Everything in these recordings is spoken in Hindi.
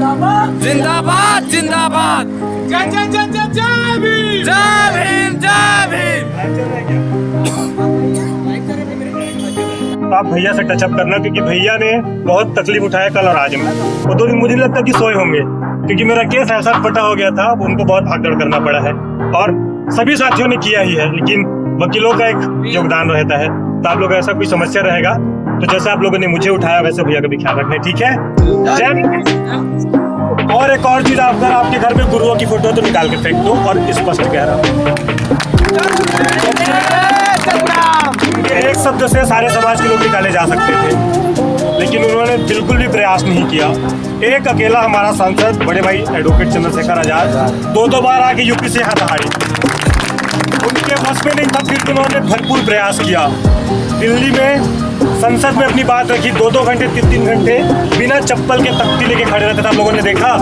जिंदाबाद जिंदाबाद। जय जय जय जय जय भीम। जय भीम जय भीम। आप भैया से टचअप करना, क्योंकि भैया ने बहुत तकलीफ उठाया कल और आज में। वो 2 दिन मुझे नहीं लगता कि सोए होंगे, क्योंकि मेरा केस ऐसा फटा हो गया था, उनको बहुत भागदौड़ करना पड़ा है और सभी साथियों ने किया ही है, लेकिन वकीलों का एक योगदान रहता है। तो आप लोग ऐसा कोई समस्या रहेगा तो जैसे आप लोगों ने मुझे उठाया वैसे भैया का भी ख्याल रखना, ठीक है? और एक और चीज, अगर आपके घर में गुरुओं की फोटो तो निकाल के फेंक दो। और स्पष्ट कह रहा हूँ, एक शब्द से सारे समाज के लोग निकाले जा सकते थे, लेकिन उन्होंने बिल्कुल भी प्रयास नहीं किया। एक अकेला हमारा सांसद बड़े भाई एडवोकेट चंद्रशेखर आजाद 2 बार आके यूपी से हाथ हारी, उनके बस में नहीं था, फिर उन्होंने भरपूर प्रयास किया। दिल्ली में संसद में अपनी बात रखी, 2-2 घंटे 3-3 घंटे बिना चप्पल के तख्ती लेके खड़े रहते थे। आप लोगों ने देखा,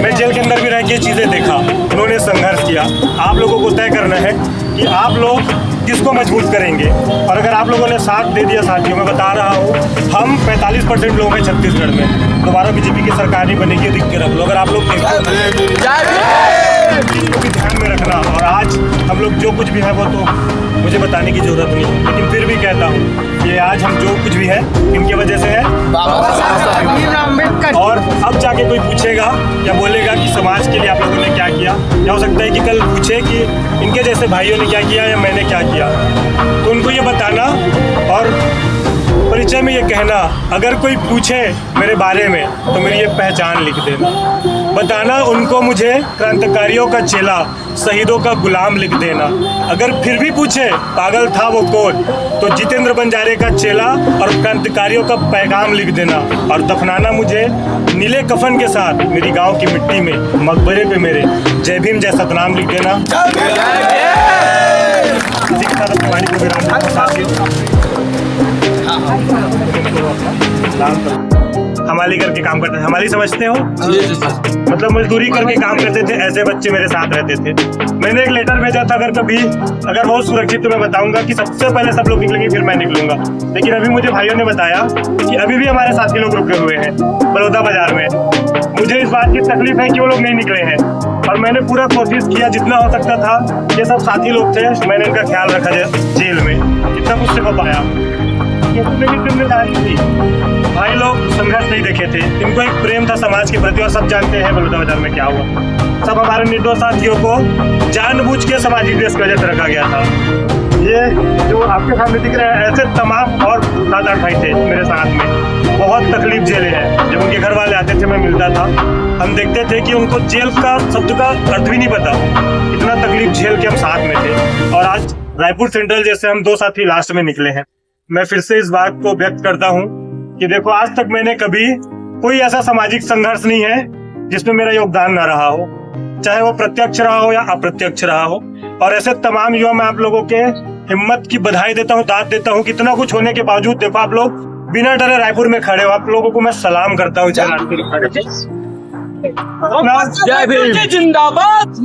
मैं जेल के अंदर भी रह के चीजें देखा। उन्होंने संघर्ष किया। आप लोगों को तय करना है कि आप लोग किसको मजबूत करेंगे। और अगर आप लोगों ने साथ दे दिया, साथियों मैं बता रहा हूँ, हम 45% लोग हैं छत्तीसगढ़ में, दोबारा बीजेपी की सरकार नहीं बनेगी, लिख के रख लो। अगर आप लोग भी ध्यान में रखना। और आज हम लोग जो कुछ भी है वो तो मुझे बताने की जरूरत नहीं, लेकिन फिर भी कहता हूँ कि आज हम जो कुछ भी है इनकी वजह से है। और अब जाके कोई पूछेगा या बोलेगा कि समाज के लिए आप लोगों ने क्या किया, या हो सकता है कि कल पूछे कि इनके जैसे भाइयों ने क्या किया या मैंने क्या किया, तो उनको ये बताना और परिचय में ये कहना, अगर कोई पूछे मेरे बारे में तो मेरी ये पहचान लिख देना। बताना उनको मुझे क्रांतिकारियों का चेला, शहीदों का गुलाम लिख देना। अगर फिर भी पूछे पागल था वो कौन, तो जितेंद्र बंजारे का चेला और क्रांतिकारियों का पैगाम लिख देना। और दफनाना मुझे नीले कफन के साथ मेरी गांव की मिट्टी में, मकबरे पे मेरे जय भीम जय सतनाम लिख देना। हमाली करके काम करते थे, हमाली समझते हो? मतलब मजदूरी करके काम करते थे, ऐसे बच्चे मेरे साथ रहते थे। मैंने एक लेटर भेजा था, अगर बहुत सुरक्षित तो मैं बताऊंगा कि सबसे पहले सब लोग निकलेंगे फिर मैं निकलूंगा। लेकिन अभी मुझे भाइयों ने बताया कि अभी भी हमारे साथी लोग रुके हुए हैं बड़ौदा बाजार में। मुझे इस बात की तकलीफ है कि वो लोग नहीं निकले हैं, और मैंने पूरा कोशिश किया जितना हो सकता था। ये सब साथी लोग थे, मैंने इनका ख्याल रखा जेल में, इतना मुझसे हो पाया। मेरी जिम्मेदारी थी। भाई लोग संघर्ष नहीं देखे थे, इनको एक प्रेम था समाज के प्रति, और सब जानते हैं बड़ौदा बाजार में क्या हुआ। सब हमारे निर्दोष साथियों को जानबूझ के सामाजिक देश की वजह से रखा गया था। ये जो आपके सामने दिख रहे हैं, ऐसे तमाम और 7-8 भाई थे मेरे साथ में। बहुत तकलीफ झेले हैं। जब उनके घर वाले आते थे, मैं मिलता था, हम देखते थे कि उनको जेल का शब्द का अर्थ भी नहीं पता, इतना तकलीफ झेल के हम साथ में थे। और आज रायपुर सेंट्रल जैसे हम 2 साथी लास्ट में निकले हैं। मैं फिर से इस बात को व्यक्त करता हूँ कि देखो, आज तक मैंने कभी कोई ऐसा सामाजिक संघर्ष नहीं है जिसमें मेरा योगदान ना रहा हो, चाहे वो प्रत्यक्ष रहा हो या अप्रत्यक्ष रहा हो। और ऐसे तमाम युवा, मैं आप लोगों के हिम्मत की बधाई देता हूँ, दाद देता हूँ। कितना कुछ होने के बावजूद देखो आप लोग बिना डरे रायपुर में खड़े हो। आप लोगों को मैं सलाम करता हूँ। जय भीम जिंदाबाद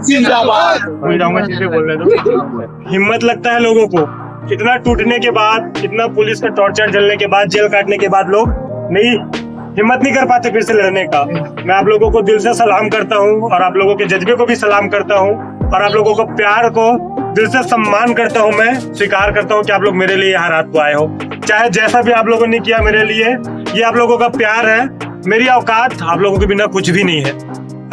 जिंदाबाद। बोलने दो। हिम्मत लगता है लोगों को, इतना टूटने के बाद, इतना पुलिस का टॉर्चर झेलने के बाद, जेल काटने के बाद लोग नहीं हिम्मत नहीं कर पाते फिर से लड़ने का। मैं आप लोगों को दिल से सलाम करता हूँ, और आप लोगों के जज्बे को भी सलाम करता हूँ, और आप लोगों को प्यार को दिल से सम्मान करता हूँ। मैं स्वीकार करता हूँ कि आप लोग मेरे लिए यहाँ रात को आए हो, चाहे जैसा भी आप लोगों ने किया मेरे लिए। ये आप लोगों का प्यार है, मेरी औकात आप लोगों के बिना कुछ भी नहीं है।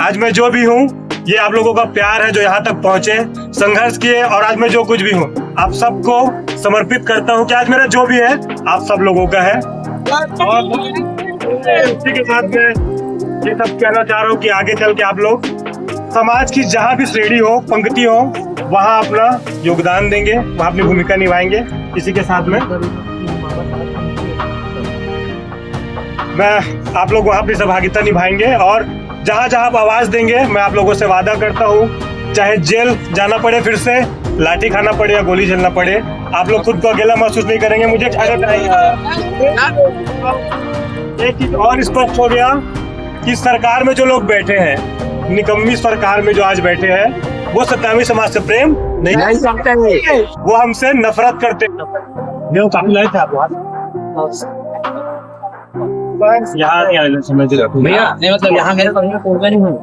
आज मैं जो भी हूँ, ये आप लोगों का प्यार है जो यहाँ तक पहुंचे, संघर्ष किए। और आज मैं जो कुछ भी हूँ, आप सबको समर्पित करता हूँ कि आज मेरा जो भी है आप सब लोगों का है। और इसी के साथ मैं ये सब कहना चाह रहा हूँ कि आगे चल के आप लोग समाज की जहाँ भी श्रेणी हो, पंक्ति हो, वहाँ अपना योगदान देंगे, वहाँ अपनी भूमिका निभाएंगे। इसी के साथ में मैं आप लोग वहाँ अपनी सहभागिता निभाएंगे, और जहाँ जहाँ आप आवाज देंगे, मैं आप लोगों से वादा करता हूँ, चाहे जेल जाना पड़े, फिर से लाठी खाना पड़े या गोली झेलना पड़े, आप लोग खुद को अकेला महसूस नहीं करेंगे। मुझे एक चीज और स्पष्ट हो गया कि सरकार में जो लोग बैठे हैं, निकम्मी सरकार में जो आज बैठे हैं, वो सत्तावी समाज से प्रेम नहीं करते, वो हमसे नफरत करते। यहाँ नहीं आने समझ रहे हो भैया नहीं मतलब यहाँ मेरे को नहीं हूँ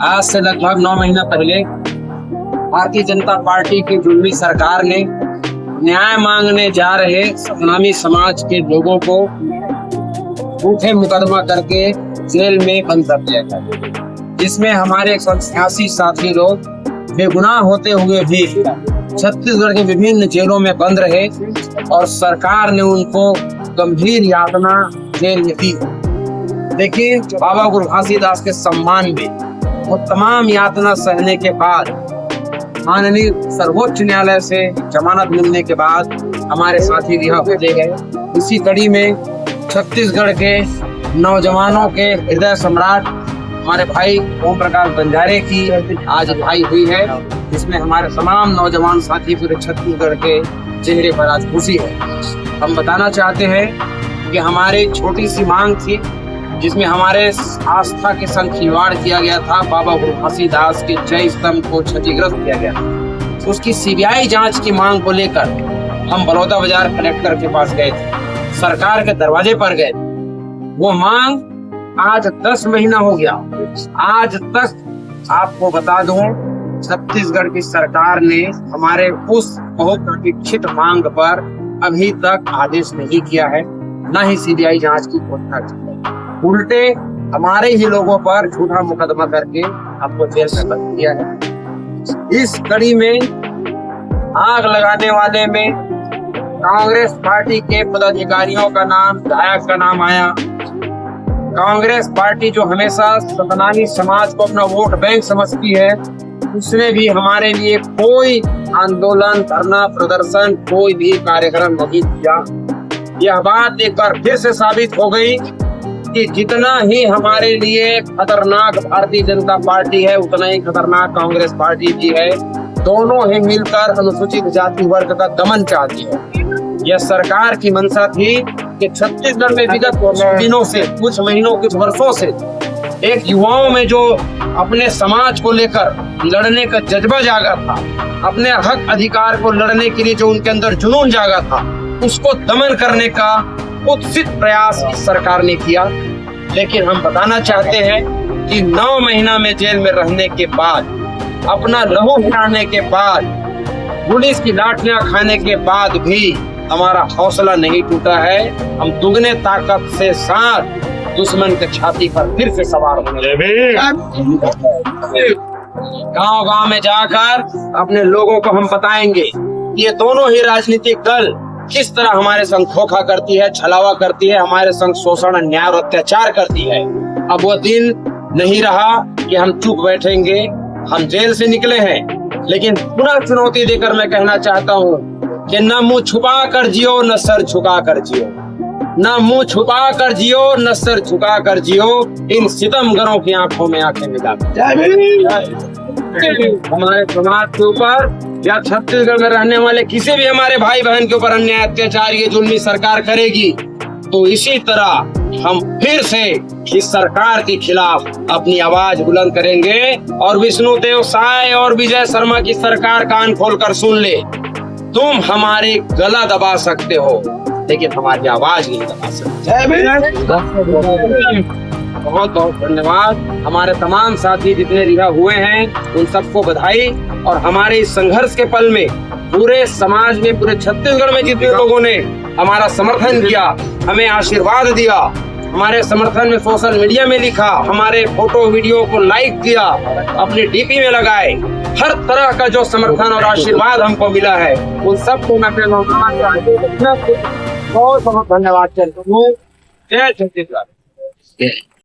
आज से लगभग 9 महीना पहले भारतीय जनता पार्टी की जुल्मी सरकार ने न्याय मांगने जा रहे सतनामी समाज के लोगों को झूठे मुकदमा करके जेल में बंद कर दिया गया, जिसमें हमारे 186 साथी लोग बेगुनाह होते हुए भी छत्तीसगढ़ के विभिन्न जेलों में बंद रहे और सरकार ने उनको गंभीर यातना जेल में दी। देखिए, बाबा गुरु घासीदास के सम्मान में वो तमाम यातना सहने के बाद माननीय सर्वोच्च न्यायालय से जमानत मिलने के बाद हमारे साथी रिहा हो गए। इसी कड़ी में छत्तीसगढ़ के नौजवानों के हृदय सम्राट हमारे भाई ओम प्रकाश बंजारे की आज भाई हुई है, जिसमें हमारे तमाम नौजवान साथी पूरे छत्तीसगढ़ के चेहरे पर आज खुशी है। हम बताना चाहते हैं कि हमारी छोटी सी मांग थी, जिसमें हमारे आस्था के संग खिलवाड़ किया गया था। बाबा गुरु घासीदास के जय स्तंभ को क्षतिग्रस्त किया गया। उसकी सीबीआई जांच की मांग को लेकर हम बलौदा बाजार कलेक्टर के पास गए थे, सरकार के दरवाजे पर गए। वो मांग आज 10 महीना हो गया, आज तक आपको बता दूं छत्तीसगढ़ की सरकार ने हमारे उस बहुत प्रतीक्षित मांग पर अभी तक आदेश नहीं किया है, न ही सीबीआई जांच की घोषणा की है। उल्टे हमारे ही लोगों पर झूठा मुकदमा करके हमको जेल में बंद किया है। इस कड़ी में आग लगाने वाले में कांग्रेस पार्टी के पदाधिकारियों का नाम, विधायक का नाम आया। कांग्रेस पार्टी जो हमेशा सतनामी समाज को अपना वोट बैंक समझती है, उसने भी हमारे लिए कोई आंदोलन, धरना, प्रदर्शन, कोई भी कार्यक्रम नहीं किया। यह बात एक बार फिर से साबित हो गई कि जितना ही हमारे लिए खतरनाक भारतीय जनता पार्टी है, उतना ही खतरनाक कांग्रेस पार्टी भी है। दोनों ही मिलकर अनुसूचित जाति वर्ग का दमन चाहती है। यह सरकार की मंशा थी कि छत्तीसगढ़ में विगत कुछ दिनों से, कुछ महीनों, कुछ वर्षों से एक युवाओं में जो अपने समाज को लेकर लड़ने का जज्बा जागा था, अपने हक अधिकार को लड़ने के लिए जो उनके अंदर जुनून जागा था, उसको दमन करने का कुत्सित प्रयास इस सरकार ने किया। लेकिन हम बताना चाहते हैं कि 9 महीना में जेल में रहने के बाद, अपना लहू हिलाने के बाद, पुलिस की लाठियां खाने के बाद भी हमारा हौसला नहीं टूटा है। हम दुगने ताकत से साथ दुश्मन के छाती पर फिर से सवार होंगे। गांव-गांव में जाकर अपने लोगों को हम बताएंगे कि ये दोनों ही राजनीतिक दल किस तरह हमारे संग धोखा करती है, छलावा करती है, हमारे संग शोषण, अन्याय और अत्याचार करती है। अब वो दिन नहीं रहा कि हम चुप बैठेंगे। हम जेल से निकले हैं, लेकिन पुनः चुनौती देकर मैं कहना चाहता हूँ कि न मुंह छुपा कर जियो, न सर झुका कर जियो। न मुंह छुपा कर जियो, न सर झुका कर जियो, इन सितमगरों की आंखों में आंखें मिला। हमारे समाज के ऊपर या छत्तीसगढ़ में रहने वाले किसी भी हमारे भाई बहन के ऊपर अन्याय, अत्याचार ये जुल्मी सरकार करेगी, तो इसी तरह हम फिर से इस सरकार के खिलाफ अपनी आवाज बुलंद करेंगे। और विष्णुदेव साय और विजय शर्मा की सरकार कान खोलकर सुन ले, तुम हमारे गला दबा सकते हो, लेकिन हमारी आवाज नहीं दबा सकते। बहुत बहुत धन्यवाद। हमारे तमाम साथी जितने रिहा हुए हैं, उन सबको बधाई। और हमारे इस संघर्ष के पल में पूरे समाज में, पूरे छत्तीसगढ़ में जितने लोगों ने हमारा समर्थन किया, हमें आशीर्वाद दिया, हमारे समर्थन में सोशल मीडिया में लिखा, हमारे फोटो वीडियो को लाइक किया, अपने डीपी में लगाए, हर तरह का जो समर्थन और आशीर्वाद हमको मिला है, उन सबको मैं बहुत बहुत धन्यवाद करता हूँ। जय छत्तीसगढ़।